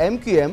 MQM,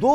2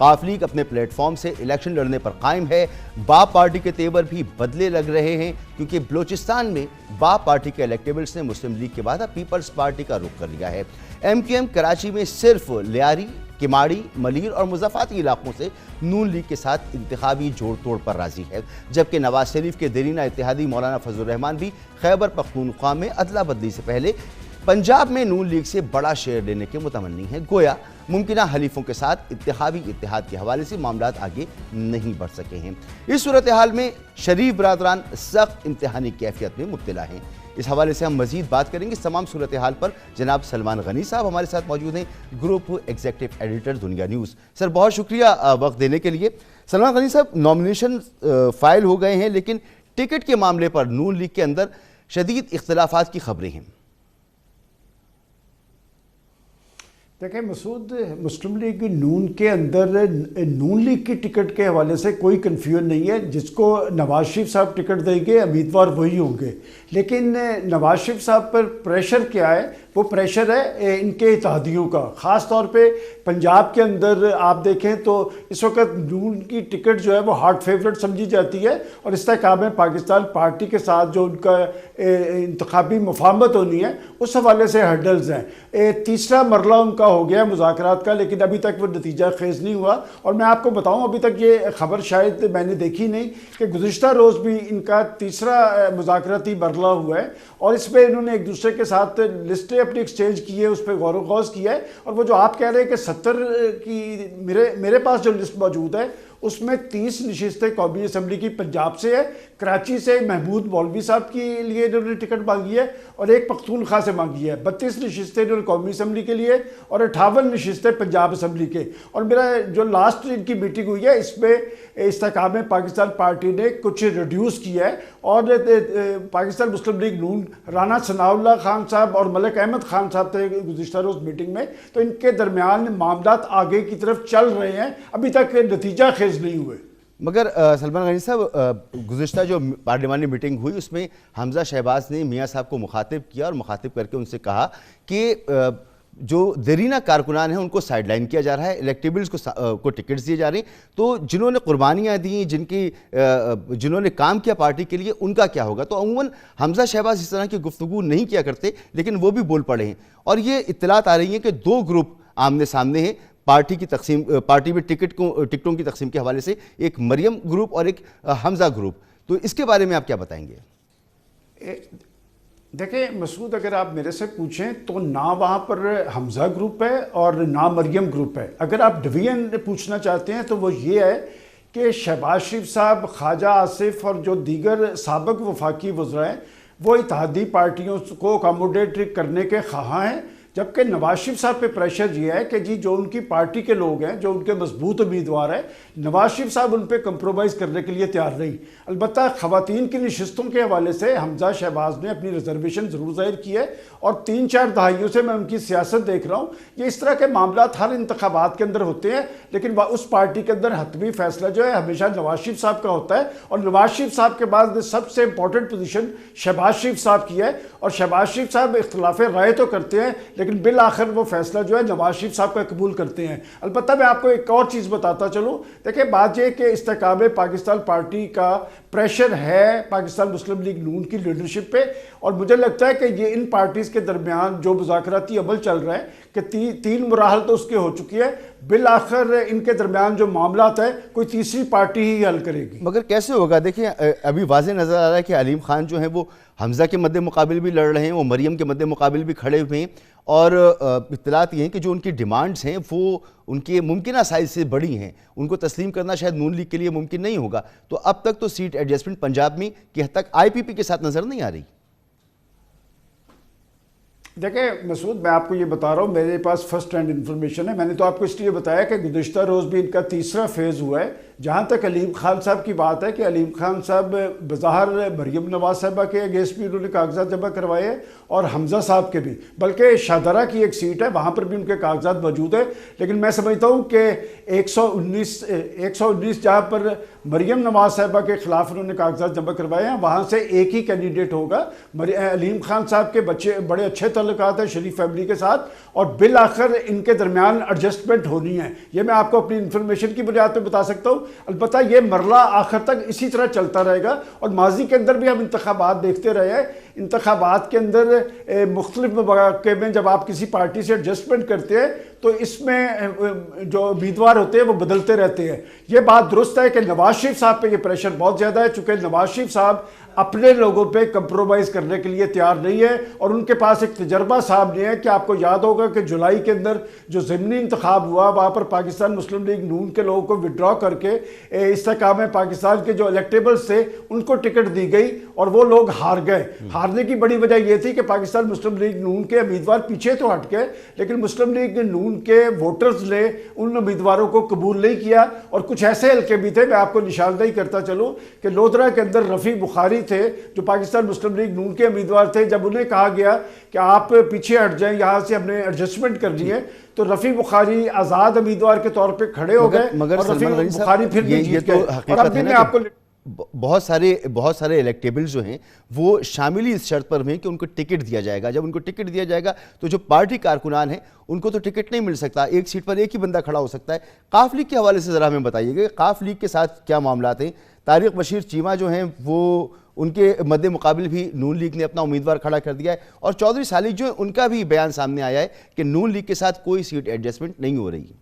قاف league اپنے plate form سے الیکشن لڑنے پر قائم ہے۔ باپ پارٹی کے تیور بھی بدلے لگ رہے ہیں کیونکہ بلوچستان میں باپ پارٹی کے الیکٹیبلز نے مسلم لیگ کے بعد پیپلز پارٹی کا رخ کر لیا ہے۔ ایم کیو ایم کراچی میں صرف لیاری، کماڑی، ملیر اور مضافاتی علاقوں سے نون لیگ کے ساتھ انتخابی جوڑ توڑ پر راضی ہے، جبکہ نواز شریف کے دیرینہ اتحادی مولانا فضل الرحمان بھی خیبر پختونخوا میں ادلا بدلی سے پہلے پنجاب میں نون لیگ سے بڑا شیئر لینے کے متمنی ہیں۔ گویا ممکنہ حلیفوں کے ساتھ انتخابی اتحاد کے حوالے سے معاملات آگے نہیں بڑھ سکے ہیں۔ اس صورتحال میں شریف برادران سخت امتحانی کیفیت میں مبتلا ہیں۔ اس حوالے سے ہم مزید بات کریں گے۔ اس تمام صورتحال پر جناب سلمان غنی صاحب ہمارے ساتھ موجود ہیں، گروپ ایگزیکٹو ایڈیٹر دنیا نیوز۔ سر بہت شکریہ وقت دینے کے لیے۔ سلمان غنی صاحب، نامینیشن فائل ہو گئے ہیں لیکن ٹکٹ کے معاملے پر نون لیگ کے اندر شدید اختلافات کی خبریں ہیں۔ دیکھیں مسعود، مسلم لیگ نون کے اندر نون لیگ کی ٹکٹ کے حوالے سے کوئی کنفیوژن نہیں ہے۔ جس کو نواز شریف صاحب ٹکٹ دیں گے امیدوار وہی ہوں گے، لیکن نواز شریف صاحب پر پریشر کیا ہے؟ وہ پریشر ہے ان کے اتحادیوں کا، خاص طور پہ پنجاب کے اندر آپ دیکھیں تو اس وقت نون کی ٹکٹ جو ہے وہ ہارڈ فیورٹ سمجھی جاتی ہے، اور استحکام پاکستان پارٹی کے ساتھ جو ان کا انتخابی مفاہمت ہونی ہے اس حوالے سے ہرڈلز ہیں۔ تیسرا مرحلہ ان کا ہو گیا مذاکرات کا، لیکن ابھی تک وہ نتیجہ خیز نہیں ہوا۔ اور میں آپ کو بتاؤں، ابھی تک یہ خبر شاید میں نے دیکھی نہیں کہ گزشتہ روز بھی ان کا تیسرا مذاکراتی مرحلہ ہوا ہے، اور اس پہ انہوں نے ایک دوسرے کے ساتھ لسٹیں اپنی ایکسچینج کی ہے، اس پہ غور و خوض کیا ہے۔ اور وہ جو آپ کہہ رہے ہیں کہ 70 کی میرے پاس جو لسٹ موجود ہے اس میں 30 نشستیں قومی اسمبلی کی پنجاب سے ہے، کراچی سے محمود مولوی صاحب کے لیے انہوں نے ٹکٹ مانگی ہے اور ایک پختونخوا سے مانگی ہے، 32 نشستیں انہوں نے قومی اسمبلی کے لیے اور 58 نشستیں پنجاب اسمبلی کے۔ اور میرا جو لاسٹ ان کی میٹنگ ہوئی ہے اس میں استحکام پاکستان پارٹی نے کچھ ریڈیوس کیا ہے، اور پاکستان مسلم لیگ نون رانا ثناء اللہ خان صاحب اور ملک احمد خان صاحب تھے گزشتہ روز میٹنگ میں، تو ان کے درمیان معاملات آگے کی طرف چل رہے ہیں، ابھی تک نتیجہ خیز نہیں ہوئے۔ مگر سلمان غنی صاحب، گزشتہ جو پارلیمانی میٹنگ ہوئی اس میں حمزہ شہباز نے میاں صاحب کو مخاطب کیا اور مخاطب کر کے ان سے کہا کہ جو دیرینہ کارکنان ہیں ان کو سائیڈ لائن کیا جا رہا ہے، الیکٹیبلز کو ٹکٹس دیے جا رہے ہیں، تو جنہوں نے قربانیاں دیں، جنہوں نے کام کیا پارٹی کے لیے، ان کا کیا ہوگا؟ تو عموماً حمزہ شہباز اس طرح کی گفتگو نہیں کیا کرتے، لیکن وہ بھی بول پڑے ہیں، اور یہ اطلاعات آ رہی ہیں کہ 2 گروپ آمنے سامنے ہیں پارٹی میں ٹکٹوں کی تقسیم کے حوالے سے، ایک مریم گروپ اور ایک حمزہ گروپ۔ تو اس کے بارے میں آپ کیا بتائیں گے؟ دیکھیں مسعود، اگر آپ میرے سے پوچھیں تو نہ وہاں پر حمزہ گروپ ہے اور نہ مریم گروپ ہے۔ اگر آپ ڈویژن پوچھنا چاہتے ہیں تو وہ یہ ہے کہ شہباز شریف صاحب، خواجہ آصف اور جو دیگر سابق وفاقی وزراء ہیں وہ اتحادی پارٹیوں کو اکاموڈیٹ کرنے کے خواہاں ہیں، جبکہ نواز شریف صاحب پہ پریشر یہ ہے کہ جی جو ان کی پارٹی کے لوگ ہیں، جو ان کے مضبوط امیدوار ہیں، نواز شریف صاحب ان پہ کمپرومائز کرنے کے لیے تیار نہیں۔ البتہ خواتین کی نشستوں کے حوالے سے حمزہ شہباز نے اپنی ریزرویشن ضرور ظاہر کی ہے، اور 3-4 دہائیوں سے میں ان کی سیاست دیکھ رہا ہوں۔ یہ اس طرح کے معاملات ہر انتخابات کے اندر ہوتے ہیں، لیکن اس پارٹی کے اندر حتمی فیصلہ جو ہے ہمیشہ نواز شریف صاحب کا ہوتا ہے، اور نواز شریف صاحب کے بعد سب سے امپورٹنٹ پوزیشن شہباز شریف صاحب کی ہے، اور شہباز شریف صاحب اختلاف رائے تو کرتے ہیں لیکن بالآخر وہ فیصلہ جو ہے نواز شریف صاحب کا قبول کرتے ہیں۔ البتہ میں آپ کو ایک اور چیز بتاتا چلوں، دیکھیں بات یہ کہ استحکام پاکستان پارٹی کا پریشر ہے پاکستان مسلم لیگ نون کی لیڈرشپ پہ، اور مجھے لگتا ہے کہ یہ ان پارٹیز کے درمیان جو مذاکراتی عمل چل رہا ہے کہ 3 مراحل تو اس کے ہو چکی ہے، بالآخر ان کے درمیان جو معاملات ہیں کوئی تیسری پارٹی ہی حل کرے گی۔ مگر کیسے ہوگا؟ دیکھیں ابھی واضح نظر آ رہا ہے کہ علیم خان جو ہیں وہ حمزہ کے مد مقابل بھی لڑ رہے ہیں، وہ مریم کے مد مقابل بھی کھڑے ہوئے ہیں، اور اطلاعات یہ ہیں کہ جو ان کی ڈیمانڈز ہیں وہ ان کے ممکنہ سائز سے بڑی ہیں، ان کو تسلیم کرنا شاید نون لیگ کے لیے ممکن نہیں ہوگا۔ تو اب تک تو سیٹ ایڈجسٹمنٹ پنجاب میں کی حد تک آئی پی پی کے ساتھ نظر نہیں آ رہی۔ دیکھیں مسعود، میں آپ کو یہ بتا رہا ہوں، میرے پاس فرسٹ ہینڈ انفارمیشن ہے۔ میں نے تو آپ کو اس لیے بتایا کہ گزشتہ روز بھی ان کا تیسرا فیز ہوا ہے جہاں تک علیم خان صاحب کی بات ہے کہ علیم خان صاحب بظاہر مریم نواز صاحبہ کے اگینسٹ بھی انہوں نے کاغذات جمع کروائے ہیں اور حمزہ صاحب کے بھی، بلکہ شاہدرہ کی ایک سیٹ ہے وہاں پر بھی ان کے کاغذات موجود ہیں، لیکن میں سمجھتا ہوں کہ 119 جہاں پر مریم نواز صاحبہ کے خلاف انہوں نے کاغذات جمع کروائے ہیں وہاں سے ایک ہی کینڈیڈیٹ ہوگا۔ علیم خان صاحب کے بچے بڑے اچھے تعلقات ہیں شریف فیملی کے ساتھ، اور بالآخر ان کے درمیان ایڈجسٹمنٹ ہونی ہے، یہ میں آپ کو اپنی انفارمیشن کی بنیاد پہ بتا سکتا ہوں۔ البتہ یہ مرلہ آخر تک اسی طرح چلتا رہے گا، اور ماضی کے اندر بھی ہم انتخابات دیکھتے رہے ہیں، انتخابات کے اندر مختلف مواقع میں جب آپ کسی پارٹی سے ایڈجسٹمنٹ کرتے ہیں تو اس میں جو امیدوار ہوتے ہیں وہ بدلتے رہتے ہیں۔ یہ بات درست ہے کہ نواز شریف صاحب پہ یہ پریشر بہت زیادہ ہے، چونکہ نواز شریف صاحب اپنے لوگوں پہ کمپرومائز کرنے کے لیے تیار نہیں ہے، اور ان کے پاس ایک تجربہ صاحب نہیں ہے کہ آپ کو یاد ہوگا کہ جولائی کے اندر جو ضمنی انتخاب ہوا وہاں پر پاکستان مسلم لیگ نون کے لوگوں کو وڈرا کر کے استحکام پاکستان کے جو الیکٹیبلز تھے ان کو ٹکٹ دی گئی اور وہ لوگ ہار گئے۔ ہارنے کی بڑی وجہ یہ تھی کہ پاکستان مسلم لیگ نون کے امیدوار پیچھے تو ہٹ گئے، لیکن مسلم لیگ نون کے ووٹرز نے ان امیدواروں کو قبول نہیں کیا، اور کچھ ایسے حلقے بھی تھے، میں آپ کو نشاندہی کرتا چلوں کہ لودھرا کے اندر رفیع بخاری تھے جو پاکستان مسلم لیگ نون کے امیدوار تھے، جب انہیں کہا گیا کہ آپ پیچھے ہٹ جائیں یہاں سے ہم نے ایڈجسٹمنٹ کرنی ہے تو رفیع بخاری آزاد امیدوار کے طور پہ کھڑے ہو گئے، اور رفیع بخاری پھر بھی جیت گئے۔ اور اب بھی میں آپ کو بہت سارے الیکٹیبلز جو ہیں وہ شامل ہی اس شرط پر ہیں کہ ان کو ٹکٹ دیا جائے گا۔ جب ان کو ٹکٹ دیا جائے گا تو جو پارٹی کارکنان ہیں ان کو تو ٹکٹ نہیں مل سکتا، ایک سیٹ پر ایک ہی بندہ کھڑا ہو سکتا ہے۔ قاف لیگ کے حوالے سے ذرا ہمیں بتائیے گا قاف لیگ کے ساتھ کیا معاملات ہیں؟ طارق بشیر چیمہ جو ہیں وہ ان کے مد مقابل بھی نون لیگ نے اپنا امیدوار کھڑا کر دیا ہے، اور چودھری صالح جو ہیں ان کا بھی بیان سامنے آیا ہے کہ نون لیگ کے ساتھ کوئی سیٹ ایڈجسٹمنٹ نہیں ہو رہی ہے۔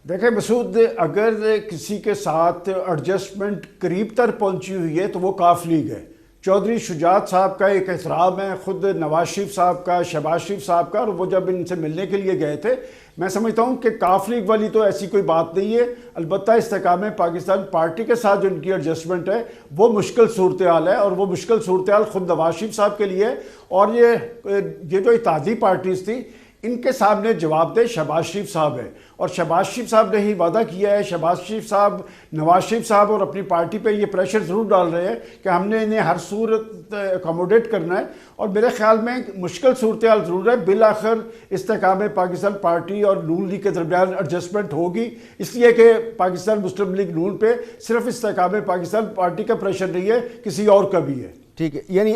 دیکھیں مسعود، اگر کسی کے ساتھ ایڈجسٹمنٹ قریب تر پہنچی ہوئی ہے تو وہ کاف لیگ ہے۔ چودھری شجاعت صاحب کا ایک احترام ہے، خود نواز شریف صاحب کا، شہباز شریف صاحب کا، اور وہ جب ان سے ملنے کے لیے گئے تھے میں سمجھتا ہوں کہ کاف لیگ والی تو ایسی کوئی بات نہیں ہے۔ البتہ استحکام پاکستان پارٹی کے ساتھ جو ان کی ایڈجسٹمنٹ ہے وہ مشکل صورتحال ہے، اور وہ مشکل صورتحال خود نواز شریف صاحب کے لیے، اور یہ جو اتحادی پارٹیز تھی ان کے سامنے جواب دہ شہباز شریف صاحب ہے، اور شہباز شریف صاحب نے ہی وعدہ کیا ہے، شہباز شریف صاحب نواز شریف صاحب اور اپنی پارٹی پہ یہ پریشر ضرور ڈال رہے ہیں کہ ہم نے انہیں ہر صورت اکاموڈیٹ کرنا ہے، اور میرے خیال میں مشکل صورتحال ضرور ہے۔ بالآخر استحکام پاکستان پارٹی اور نون لیگ کے درمیان ایڈجسٹمنٹ ہوگی، اس لیے کہ پاکستان مسلم لیگ نون پہ صرف استحکام پاکستان پارٹی کا پریشر نہیں ہے، کسی اور کا بھی ہے۔ ٹھیک ہے، یعنی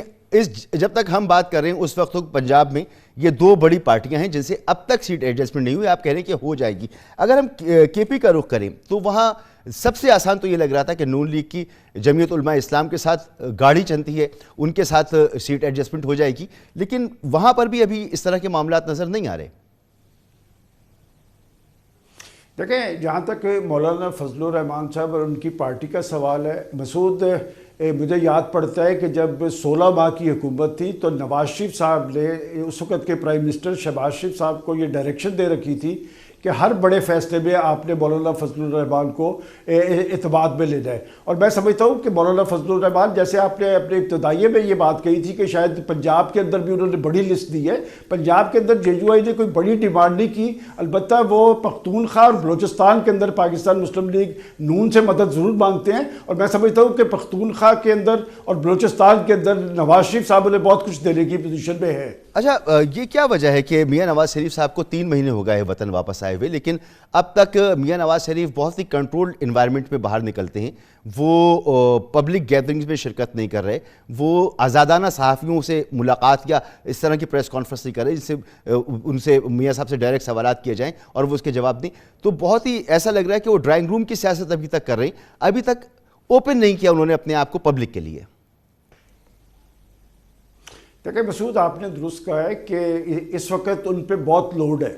جب تک ہم بات کر رہے ہیں اس وقت پنجاب میں یہ دو بڑی پارٹیاں ہیں جن سے اب تک سیٹ ایڈجسٹمنٹ نہیں ہوئی، آپ کہہ رہے ہیں کہ ہو جائے گی۔ اگر ہم کے پی کا رخ کریں تو وہاں سب سے آسان تو یہ لگ رہا تھا کہ نون لیگ کی جمعیت علماء اسلام کے ساتھ گاڑی چلتی ہے، ان کے ساتھ سیٹ ایڈجسٹمنٹ ہو جائے گی، لیکن وہاں پر بھی ابھی اس طرح کے معاملات نظر نہیں آ رہے۔ دیکھیں جہاں تک مولانا فضل الرحمان صاحب اور ان کی پارٹی کا سوال ہے مسعود، مجھے یاد پڑتا ہے کہ جب 16 ماہ کی حکومت تھی تو نواز شریف صاحب نے اس وقت کے پرائم منسٹر شہباز شریف صاحب کو یہ ڈائریکشن دے رکھی تھی کہ ہر بڑے فیصلے میں آپ نے مولانا فضل الرحمان کو اعتماد میں لینا ہے، اور میں سمجھتا ہوں کہ مولانا فضل الرحمان، جیسے آپ نے اپنے ابتدائیے میں یہ بات کہی تھی کہ شاید پنجاب کے اندر بھی انہوں نے بڑی لسٹ دی ہے، پنجاب کے اندر جے یو آئی نے کوئی بڑی ڈیمانڈ نہیں کی، البتہ وہ پختونخوا اور بلوچستان کے اندر پاکستان مسلم لیگ نون سے مدد ضرور مانگتے ہیں، اور میں سمجھتا ہوں کہ پختونخوا کے اندر اور بلوچستان کے اندر نواز شریف صاحب نے بہت کچھ دینے کی پوزیشن پہ ہے۔ اچھا، یہ کیا وجہ ہے کہ میاں نواز شریف صاحب کو 3 مہینے ہو گئے وطن واپس آئے ہوئے، لیکن اب تک میاں نواز شریف بہت ہی کنٹرولڈ انوائرمنٹ پہ باہر نکلتے ہیں، وہ پبلک گیدرنگز میں شرکت نہیں کر رہے، وہ آزادانہ صحافیوں سے ملاقات یا اس طرح کی پریس کانفرنس نہیں کر رہے جس سے ان سے میاں صاحب سے ڈائریکٹ سوالات کیے جائیں اور وہ اس کے جواب دیں، تو بہت ہی ایسا لگ رہا ہے کہ وہ ڈرائنگ روم کی سیاست ابھی تک کر رہے ہیں، ابھی تک اوپن نہیں کیا انہوں نے اپنے آپ کو پبلک کے لیے۔ دیکھیں مسعود، آپ نے درست کہا ہے کہ اس وقت ان پہ بہت لوڈ ہے،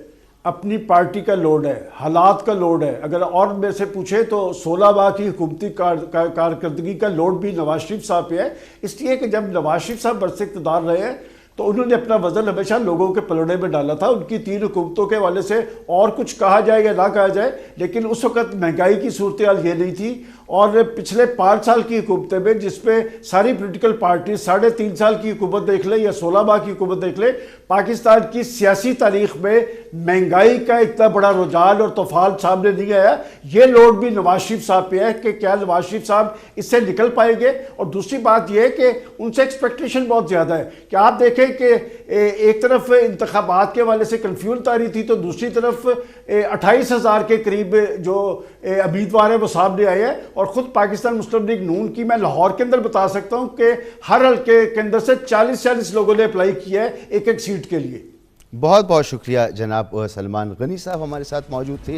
اپنی پارٹی کا لوڈ ہے، حالات کا لوڈ ہے، اگر اور میں سے پوچھے تو 16 ماہ کی حکومتی کارکردگی کا لوڈ بھی نواز شریف صاحب پہ ہے، اس لیے کہ جب نواز شریف صاحب برسر اقتدار رہے ہیں تو انہوں نے اپنا وزن ہمیشہ لوگوں کے پلڑے میں ڈالا تھا، ان کی 3 حکومتوں کے حوالے سے اور کچھ کہا جائے یا نہ کہا جائے، لیکن اس وقت مہنگائی کی صورتحال یہ نہیں تھی، اور پچھلے 5 سال کی حکومتیں میں جس پہ ساری پولیٹیکل پارٹی 3.5 سال کی حکومت دیکھ لے یا 16 ماہ کی حکومت دیکھ لے، پاکستان کی سیاسی تاریخ میں مہنگائی کا اتنا بڑا رجحان اور طوفان سامنے نہیں آیا۔ یہ لوڈ بھی نواز شریف صاحب پہ ہے کہ کیا نواز شریف صاحب اس سے نکل پائیں گے۔ اور دوسری بات یہ ہے کہ ان سے ایکسپیکٹیشن بہت زیادہ ہے کہ آپ دیکھیں کہ ایک طرف انتخابات کے حوالے سے کنفیوژن طاری تھی، تو دوسری طرف 28,000 کے قریب جو امیدوار ہیں وہ سامنے آئے ہیں۔ اور خود پاکستان مسلم لیگ نون کی میں لاہور کے اندر بتا سکتا ہوں کہ ہر حلقے کے اندر سے 40 لوگوں نے اپلائی کیا ہے ایک سیٹ کے لیے۔ بہت بہت شکریہ جناب سلمان غنی صاحب ہمارے ساتھ موجود تھے۔